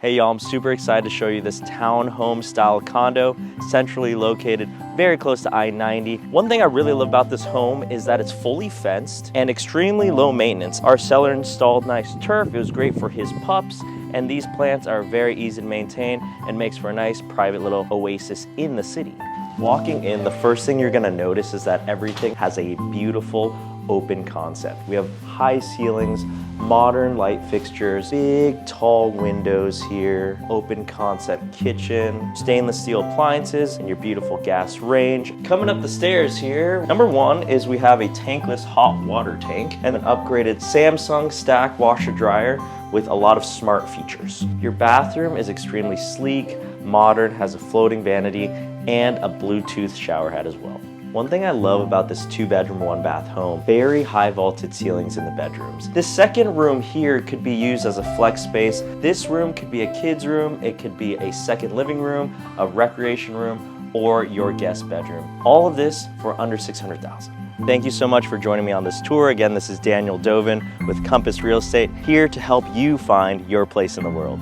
Hey y'all, I'm super excited to show you this townhome style condo, centrally located, very close to I-90. One thing I really love about this home is that it's fully fenced and extremely low maintenance. Our seller installed nice turf. It was great for his pups, and these plants are very easy to maintain and makes for a nice private little oasis in the city. Walking in, the first thing you're gonna notice is that everything has a beautiful open concept. We have high ceilings, modern light fixtures, big tall windows here, open concept kitchen, stainless steel appliances, and your beautiful gas range. Coming up the stairs here, number one is we have a tankless hot water tank and an upgraded Samsung stack washer dryer with a lot of smart features. Your bathroom is extremely sleek, modern, has a floating vanity, and a Bluetooth shower head as well. One thing I love about this 2-bedroom, 1-bath home, very high vaulted ceilings in the bedrooms. This second room here could be used as a flex space. This room could be a kid's room, it could be a second living room, a recreation room, or your guest bedroom. All of this for under $600,000. Thank you so much for joining me on this tour. Again, this is Dovin with Compass Real Estate, here to help you find your place in the world.